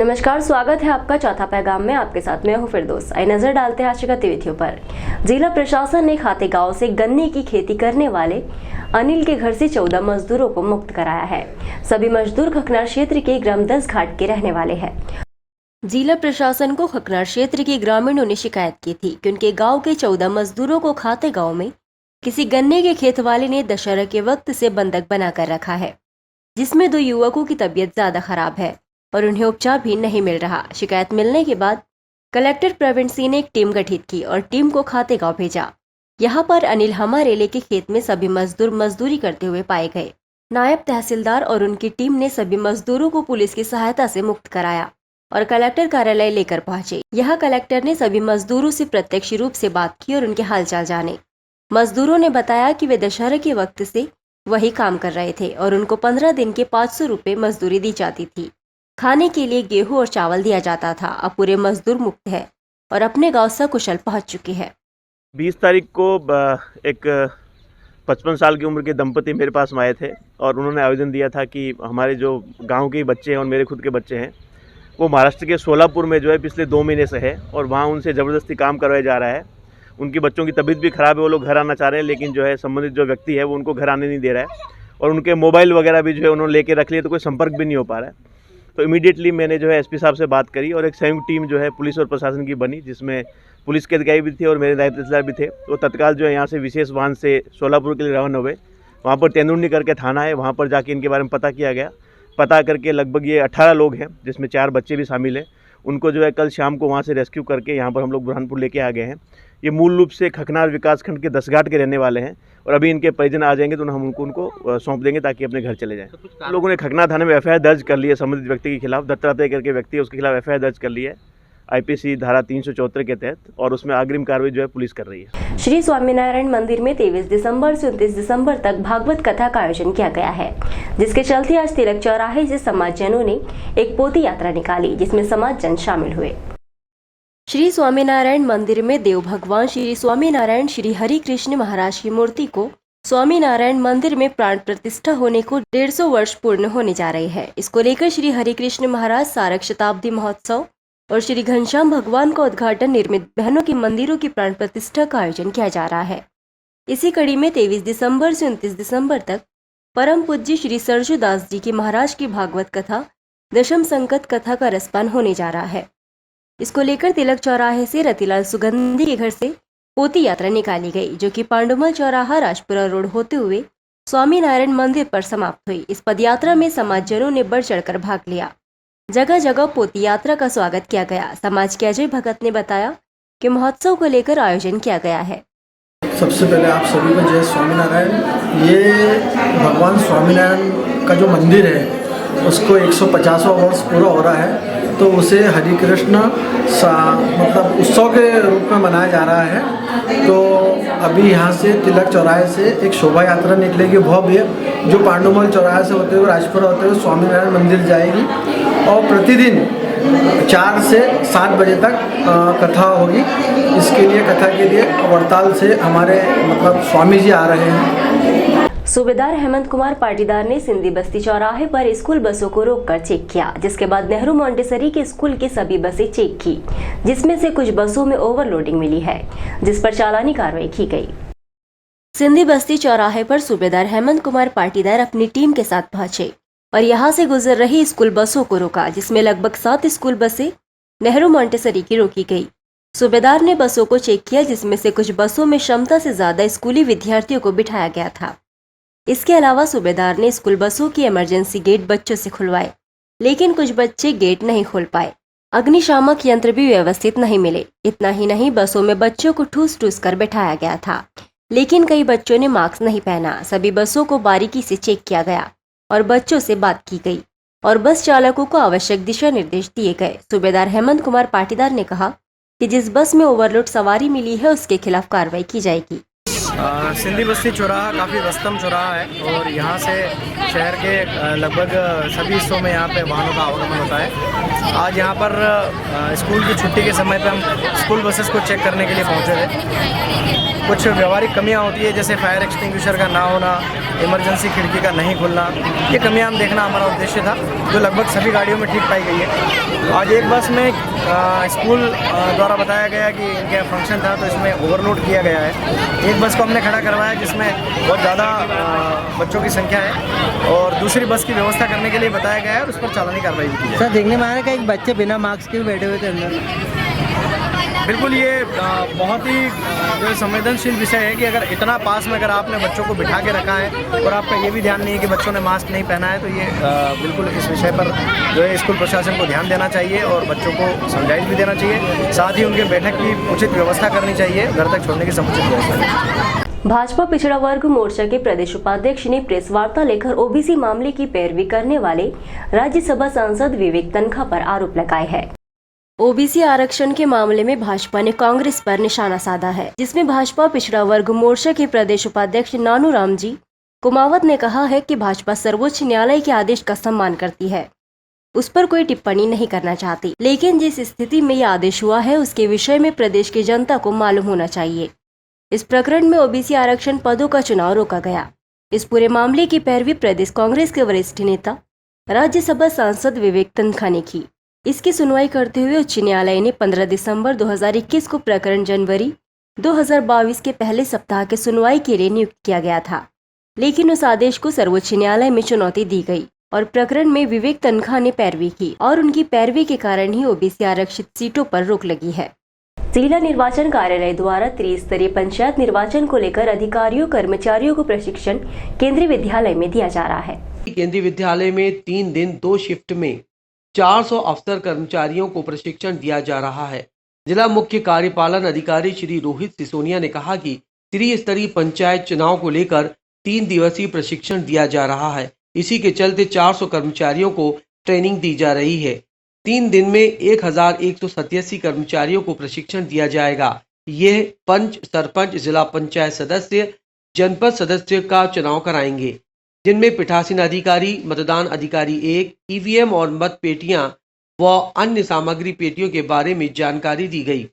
नमस्कार, स्वागत है आपका चौथा पैगाम में। आपके साथ मैं हूं फिरदौस। आइए नजर डालते हैं आज की गतिविधियों पर। जिला प्रशासन ने खाते गांव से गन्ने की खेती करने वाले अनिल के घर से 14 मजदूरों को मुक्त कराया है। सभी मजदूर खकनार क्षेत्र के ग्राम 10 घाट के रहने वाले हैं। जिला प्रशासन को खकनार क्षेत्र के ग्रामीणों ने शिकायत की थी कि उनके गाँव के 14 मजदूरों को खाते गाँव में किसी गन्ने के खेत वाले ने दशहरा के वक्त से बंधक बनाकर रखा है, जिसमें 2 युवकों की तबीयत ज्यादा खराब है और उन्हें उपचार भी नहीं मिल रहा। शिकायत मिलने के बाद कलेक्टर प्रवीण सिंह ने एक टीम गठित की और टीम को खाते गांव भेजा। यहां पर अनिल हमारेले के खेत में सभी मजदूर मजदूरी करते हुए पाए गए। नायब तहसीलदार और उनकी टीम ने सभी मजदूरों को पुलिस की सहायता से मुक्त कराया और कलेक्टर कार्यालय लेकर पहुंचे। यहाँ कलेक्टर ने सभी मजदूरों से प्रत्यक्ष रूप से बात की और उनके हालचाल जाने। मजदूरों ने बताया कि वे दशहरा के वक्त से वही काम कर रहे थे और उनको 15 दिन के 500 रुपये मजदूरी दी जाती थी। खाने के लिए गेहूं और चावल दिया जाता था। अब पूरे मजदूर मुक्त है और अपने गांव सकुशल पहुंच चुके हैं। 20 तारीख को एक 55 साल की उम्र के दंपति मेरे पास आए थे और उन्होंने आवेदन दिया था कि हमारे जो गांव के बच्चे हैं और मेरे खुद के बच्चे हैं, वो महाराष्ट्र के सोलापुर में जो है पिछले 2 महीने से है और वहाँ उनसे ज़बरदस्ती काम करवाया जा रहा है। उनके बच्चों की तबीयत भी ख़राब है, वो लोग घर आना चाह रहे हैं, लेकिन जो है संबंधित जो व्यक्ति है वो उनको घर आने नहीं दे रहा है और उनके मोबाइल वगैरह भी जो है उन्होंने लेके रख लिए, तो कोई संपर्क भी नहीं हो पा रहा है। तो इमीडिएटली मैंने जो है एसपी साहब से बात करी और एक संयुक्त टीम जो है पुलिस और प्रशासन की बनी, जिसमें पुलिस के अधिकारी भी थे और मेरे नायब तहसीलदार भी थे। तो तत्काल जो है यहाँ से विशेष वाहन से सोलापुर के लिए रवाना हुए। वहाँ पर तेंदुर्नी करके थाना है, वहाँ पर जाके इनके बारे में पता किया गया। पता करके लगभग ये 18 लोग हैं, जिसमें 4 बच्चे भी शामिल हैं। उनको जो है कल शाम को वहाँ से रेस्क्यू करके यहाँ पर हम लोग बुरहानपुर लेके आ गए हैं। ये मूल रूप से खकनार विकासखंड के 10 घाट के रहने वाले हैं और अभी इनके परिजन आ जाएंगे तो हम उनको सौंप देंगे ताकि अपने घर चले जाएं। लोगों ने खकनार थाने में एफआईआर दर्ज कर ली है संबंधित व्यक्ति के खिलाफ। दत्तात्रेय करके व्यक्ति है, उसके खिलाफ एफआईआर दर्ज कर ली है आईपीसी धारा 374 के तहत और उसमें अग्रिम कार्रवाई जो है पुलिस कर रही है। श्री स्वामीनारायण मंदिर में 23 दिसंबर से 29 दिसंबर तक भागवत कथा का आयोजन किया गया है, जिसके चलते आज तिलक चौराहे से समाजजनों ने एक पोती यात्रा निकाली, जिसमें समाजजन शामिल हुए। श्री स्वामीनारायण मंदिर में देव भगवान श्री स्वामीनारायण श्री हरि कृष्ण महाराज की मूर्ति को स्वामीनारायण मंदिर में प्राण प्रतिष्ठा होने को 150 वर्ष पूर्ण होने जा रहे हैं। इसको लेकर श्री हरि कृष्ण महाराज सारक शताब्दी महोत्सव और श्री घनश्याम भगवान का उद्घाटन निर्मित बहनों के मंदिरों की प्राण प्रतिष्ठा का आयोजन किया जा रहा है। इसी कड़ी में 23 दिसंबर से 29 दिसंबर तक परम पूज्य श्री सरजू दास जी की महाराज की भागवत कथा दशम संकट कथा का रसपान होने जा रहा है। इसको लेकर तिलक चौराहे से रतिलाल सुगंधी के घर से पोती यात्रा निकाली गई, जो कि पांडुमल चौराहा राजपुरा रोड होते हुए स्वामीनारायण मंदिर पर समाप्त हुई। इस पदयात्रा में समाजजनों ने बढ़ चढ़कर भाग लिया। जगह जगह पोती यात्रा का स्वागत किया गया। समाज के अजय भगत ने बताया कि महोत्सव को लेकर आयोजन किया गया है। सबसे पहले आप सभी को जय स्वामीनारायण। ये भगवान स्वामीनारायण का जो मंदिर है उसको 150वां वर्ष पूरा हो रहा है, तो उसे हरि कृष्ण मतलब उत्सव के रूप में मनाया जा रहा है। तो अभी यहाँ से तिलक चौराहे से एक शोभा यात्रा निकलेगी भव्य, जो पांडुमल चौराहे से होते हुए राजपुरा होते हुए स्वामीनारायण मंदिर जाएगी और प्रतिदिन 4 से 7 बजे तक कथा होगी। इसके लिए कथा के लिए वड़ताल से हमारे मतलब स्वामी जी आ रहे हैं। सूबेदार हेमंत कुमार पाटीदार ने सिंधी बस्ती चौराहे पर स्कूल बसों को रोककर चेक किया, जिसके बाद नेहरू मॉन्टेसरी के स्कूल की सभी बसें चेक की, जिसमें से कुछ बसों में ओवरलोडिंग मिली है, जिस पर चालानी कार्रवाई की गई। सिंधी बस्ती चौराहे पर सूबेदार हेमंत कुमार पाटीदार अपनी टीम के साथ पहुंचे और यहां से गुजर रही स्कूल बसों को रोका, जिसमें लगभग 7 स्कूल बसें नेहरू मॉन्टेसरी की रोकी गई। सूबेदार ने बसों को चेक किया, जिसमें से कुछ बसों में क्षमता से ज्यादा स्कूली विद्यार्थियों को बिठाया गया था। इसके अलावा सूबेदार ने स्कूल बसों की इमरजेंसी गेट बच्चों से खुलवाए, लेकिन कुछ बच्चे गेट नहीं खोल पाए। अग्निशामक यंत्र भी व्यवस्थित नहीं मिले। इतना ही नहीं, बसों में बच्चों को ठूस ठूस कर बैठाया गया था, लेकिन कई बच्चों ने मास्क नहीं पहना। सभी बसों को बारीकी से चेक किया गया और बच्चों से बात की गई और बस चालकों को आवश्यक दिशा निर्देश दिए गए। सूबेदार हेमंत कुमार पाटीदार ने कहा कि जिस बस में ओवरलोड सवारी मिली है उसके खिलाफ कार्रवाई की जाएगी। सिंधी बस्ती चौराहा काफ़ी व्यस्तम चौराहा है और यहाँ से शहर के लगभग सभी हिस्सों में यहाँ पे वाहनों का आवागमन होता है। आज यहाँ पर स्कूल की छुट्टी के समय पे हम स्कूल बसेस को चेक करने के लिए पहुँचे थे। कुछ व्यवहारिक कमियाँ होती है, जैसे फायर एक्सटिंग्विशर का ना होना, इमरजेंसी खिड़की का नहीं खुलना, ये कमियाँ हम देखना हमारा उद्देश्य था, जो लगभग सभी गाड़ियों में ठीक पाई गई है। आज एक बस में स्कूल द्वारा बताया गया कि इनका फंक्शन था तो इसमें ओवरलोड किया गया है। एक बस को हमने खड़ा करवाया जिसमें बहुत ज़्यादा बच्चों की संख्या है और दूसरी बस की व्यवस्था करने के लिए बताया गया है और उस पर चालानी कार्रवाई भी की है। सर, देखने में आ रहा है कि एक बच्चे बिना मास्क के बैठे हुए थे अंदर। बिल्कुल, ये बहुत ही जो संवेदनशील विषय है कि अगर इतना पास में अगर आपने बच्चों को बिठा के रखा है और आपका ये भी ध्यान नहीं है कि बच्चों ने मास्क नहीं पहना है, तो ये बिल्कुल इस विषय पर जो है स्कूल प्रशासन को ध्यान देना चाहिए और बच्चों को समझाइश भी देना चाहिए। साथ ही उनके बैठक की उचित व्यवस्था करनी चाहिए, घर तक छोड़ने की समुचित व्यवस्था। भाजपा पिछड़ा वर्ग मोर्चा के प्रदेश उपाध्यक्ष ने प्रेस वार्ता लेकर ओबीसी मामले की पैरवी करने वाले राज्यसभा सांसद विवेक तनखा पर आरोप लगाए हैं। ओबीसी आरक्षण के मामले में भाजपा ने कांग्रेस पर निशाना साधा है, जिसमें भाजपा पिछड़ा वर्ग मोर्चा के प्रदेश उपाध्यक्ष नानूराम जी कुमावत ने कहा है कि भाजपा सर्वोच्च न्यायालय के आदेश का सम्मान करती है, उस पर कोई टिप्पणी नहीं करना चाहती, लेकिन जिस स्थिति में यह आदेश हुआ है उसके विषय में प्रदेश की जनता को मालूम होना चाहिए। इस प्रकरण में ओबीसी आरक्षण पदों का चुनाव रोका गया। इस पूरे मामले की पैरवी प्रदेश कांग्रेस के वरिष्ठ नेता राज्यसभा सांसद विवेक तनखा ने की। इसकी सुनवाई करते हुए उच्च न्यायालय ने 15 दिसंबर 2021 को प्रकरण जनवरी 2022 के पहले सप्ताह के सुनवाई के लिए नियुक्त किया गया था, लेकिन उस आदेश को सर्वोच्च न्यायालय में चुनौती दी गई और प्रकरण में विवेक तनखा ने पैरवी की और उनकी पैरवी के कारण ही ओबीसी आरक्षित सीटों पर रोक लगी है। जिला निर्वाचन कार्यालय द्वारा त्रिस्तरीय पंचायत निर्वाचन को लेकर अधिकारियों कर्मचारियों को प्रशिक्षण केंद्रीय विद्यालय में दिया जा रहा है। केंद्रीय विद्यालय में 3 दिन 2 शिफ्ट में 400 अफसर कर्मचारियों को प्रशिक्षण दिया जा रहा है। जिला मुख्य कार्यपालन अधिकारी श्री रोहित सिसोनिया ने कहा कि त्रिस्तरीय पंचायत चुनाव को लेकर 3 दिवसीय प्रशिक्षण दिया जा रहा है। इसी के चलते 400 कर्मचारियों को ट्रेनिंग दी जा रही है। 3 दिन में 1187 कर्मचारियों को प्रशिक्षण दिया जाएगा। यह पंच, सरपंच, जिला पंचायत सदस्य, जनपद सदस्य का चुनाव कराएंगे, जिनमें पीठासीन अधिकारी, मतदान अधिकारी 1, ईवीएम और मत पेटियां व अन्य सामग्री पेटियों के बारे में जानकारी दी गई।